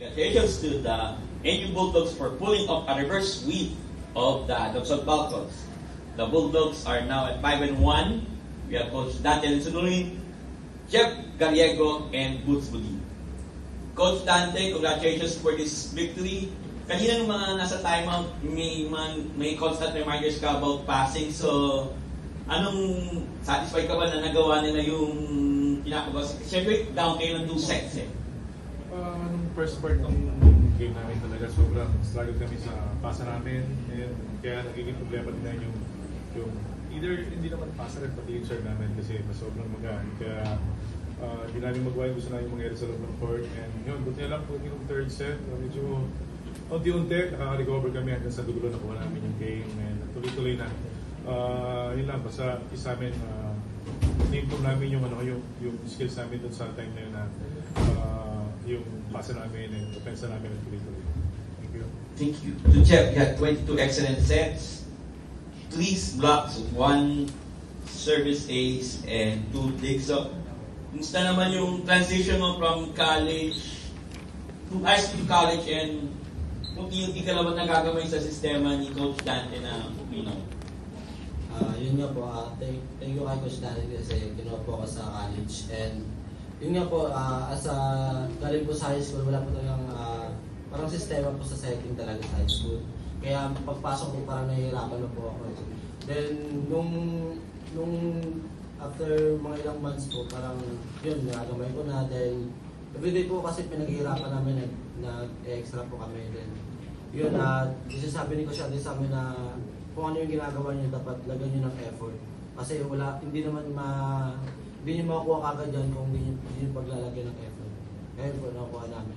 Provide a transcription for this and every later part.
Congratulations to the NU Bulldogs for pulling off a reverse sweep of the Adoption Falcons. The Bulldogs are now at 5-1. We have Coach Dante Sunui, Jeff Gallego, and Boots Budi. Coach Dante, congratulations for this victory. Kanina nung mga nasa timeout, may constant reminders ka about passing. So, anong satisfied ka ba na nagawa nila yung pinakabas? Siyempre, down kayo ng 2 sets eh. Nung first part ng game namin talaga, sobrang struggle kami sa pasa namin. And kaya nagiging problema din yung either hindi naman pasa rin, pati yung serve namin kasi mas sobrang magaan. Kaya hindi namin magawa yung gusto namin mangyari sa loob ng court. And yun, buti na lang po yung third set. Medyo unti-unti, nakaka-recover kami hanggang sa dulo na kuha namin yung game. And tuloy-tuloy na. Yun lang, basta isa amin, na-improve namin yung skills namin dun sa time na yun na yung pasa namin and offense namin at tuloy-tuloy. Thank you. Thank you. To Jeff, you had 22 excellent sets, 3 blocks, 1 service ace, and 2 digs. So, kumusta naman yung transition mo from college to high school to college and unti-unti ka naman nagagamay sa sistema ni Coach Dante na Pupino? Yun nga po, thank you kay Coach Dante kasi ginawa po ako sa college. And yun nga po, galing po sa high school, wala po talagang parang sistema po sa setting talaga sa high school. Kaya pagpasok ko parang nahihirapan na po ako. Then, nung after mga ilang months po, parang yun, nagamay ko na. Then, everyday po kasi pinaghihirapan namin, nag-extra po kami. Then, yun, sabi ni Coach Dante sa amin na kung ano yung ginagawa niyo, dapat lagyan niyo ng effort. Kasi hindi niyo makukuha kagad yan kung hindi niyo paglalagyan ng effort. Kaya po nakuha namin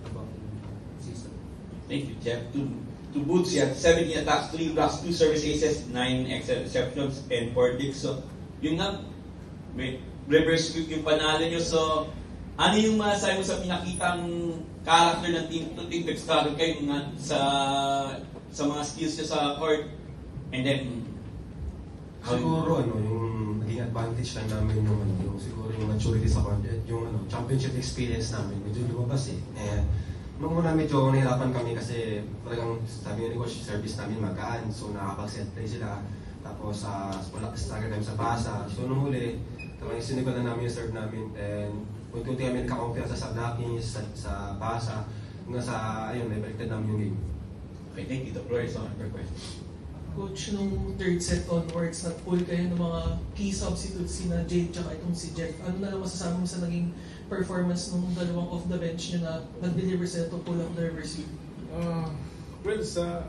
abang season. Thank you, Jeff. To Boots, you had 17 attacks, 3 blocks, 2 service aces, 9 exceptions, and 4 digs. So, yung nga, may reverse sweep yung panalo nyo. So, ano yung masasabi mo sa pinakitang character ng team to think struggle kayo nga sa mga skills nyo sa court? And then, siguro yung naging advantage lang namin yung siguro yung maturity sa court, yung championship experience namin medyo lumabas eh. Nung una medyo nahirapan kami kasi talagang sabi ni Coach, service namin magaan, so nakapag-set play sila. Tapos struggle kami sa basa. So nung huli, talagang sinigol na namin yung serve namin and unti-unti kami nagka-confiance sa blocking, sa basa, hanggang sa ayun, nabaliktad namin yung game. Okay, thank you. The floor is on for questions. Coach, nung third set onwards, nag-pull kayo ng mga key substitutes, sina Jade tsaka itong si Jeff. Ano na lang masasabi mo sa naging performance nung dalawang off the bench nyo na nag-deliver sila to pull up the reverse sweep? Well, sa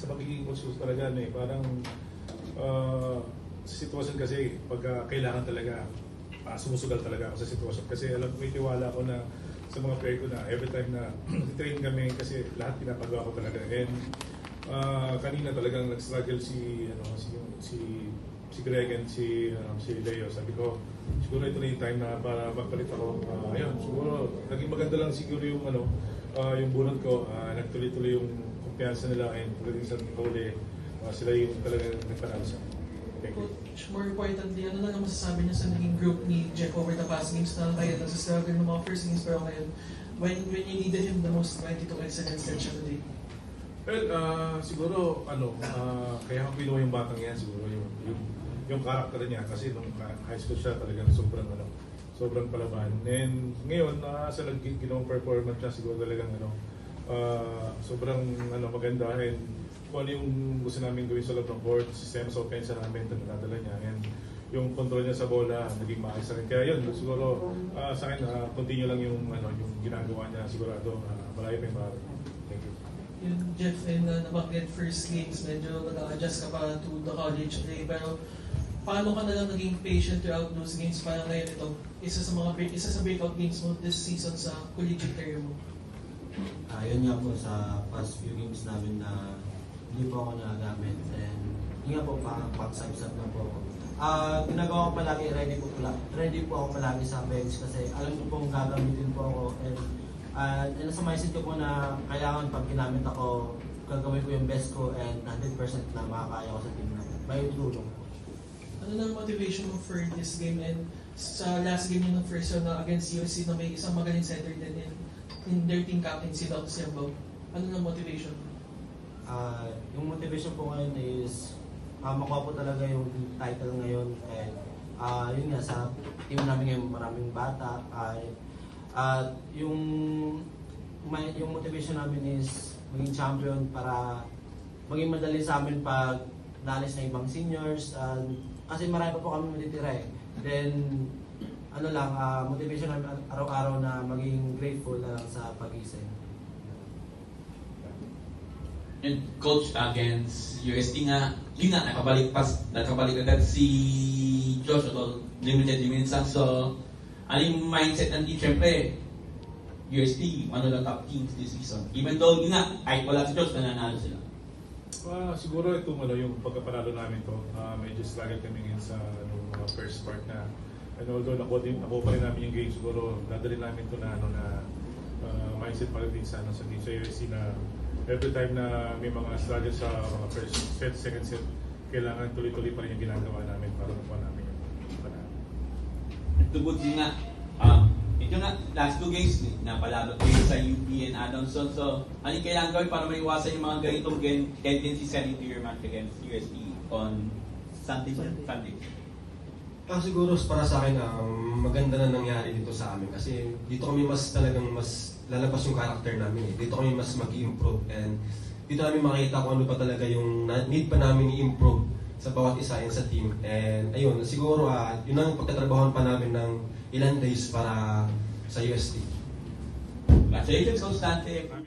pagiging coach talaga, parang sa sitwasyon kasi, pagka kailangan talaga, sumusugal talaga ako sa sitwasyon. Kasi may tiwala ako na sa mga player ko na every time na train kami kasi lahat pinapagawa ko talaga. And kanina talagang nag-struggle si Greg and si Leo. Sabi ko, siguro ito na yung time na para magpalit ako. Ayun, siguro naging maganda lang siguro yung yung bunot ko. Nagtuloy-tuloy yung kumpiyansa nila and pagdating sa Nicole, sila yung talagang nagpanalo sa akin. Thank you. Coach, more importantly, ano na lang masasabi niya sa naging group ni Jeff over the past games na kayo sa struggle ng mga first games pero ngayon when you needed him the most, 22 excellent stretch of the day? Well, siguro, kaya ako pinuha yung batang yan, siguro yung karakter niya kasi nung high school siya talagang sobrang palaban. And ngayon, sa ginawang performance niya, siguro talagang sobrang maganda and kung ano yung gusto namin gawin sa loob ng court, sistema sa offense namin, nadala niya. And yung control niya sa bola, naging maayos na rin. Kaya yun, siguro sa akin, continue lang yung ginagawa niya, sigurado, malayo pa yung maaari. Thank you. Yung Jeff, and nabanggit first games, medyo nag-adjust ka pa to the college play, pero paano ka na lang naging patient throughout those games? Parang ngayon ito, isa sa breakout games mo this season sa collegiate career mo. Yun nga po sa past few games namin na hindi po ako nagagamit. And yun nga po, pag-subsub na po ako. Ginagawa ko palagi, ready po ako palagi sa bench kasi alam ko pong gagamitin po ako. And nasa mindset ko po na kailangan pag ginamit ako, gagawin ko yung best ko and 100% na makakaya ko sa team na may tulong. Ano na motivation mo for this game and sa last game ng first round na against USC na may isang magaling center din and in their team captain si Doc Siambaw? Ano na motivation? Yung motivation po ngayon is makuha po talaga yung title ngayon. And yun nga, sa team namin ngayon maraming bata. At yung motivation namin is maging champion para maging madali sa amin pag naalis na ibang seniors. Kasi marami pa po kami matitira eh. Then, motivation namin araw-araw na maging grateful na lang sa pag-isip. And coach against UST nga, yun nga, nakabalik agad si Josh o limited minutes lang. So, ano yung mindset ng team? Siyempre, UST, one of the top teams this season. Even though, yun nga, kahit wala si Josh, nananalo sila. Siguro itong yung pagkapanalo namin to, medyo struggle kami ngayon sa mga first part na, and although nakuha pa rin namin yung game, siguro dadali namin to na mindset pa rin sa game sa USC na every time na may mga struggle sa mga first set, second set, kailangan tuloy-tuloy pa rin yung ginagawa namin para makuha namin yung panalo. Tubod yun nga, ito nga, last 2 games, napalalo kayo sa UP and Adamson. So, ano yung kailangan gawin para maiwasan yung mga ganitong tendencies heading to your match against USP on Sunday? Siguro para sa akin, maganda na nangyari dito sa amin kasi dito kami mas lalabas yung character namin eh. Dito kami mas mag-i-improve and dito namin makita kung ano pa talaga yung need pa namin i-improve sa bawat isa sa team. And ayun, siguro yun ang pagtatrabahoan pa namin ng ilang days para sa UST. Congratulations, Constante.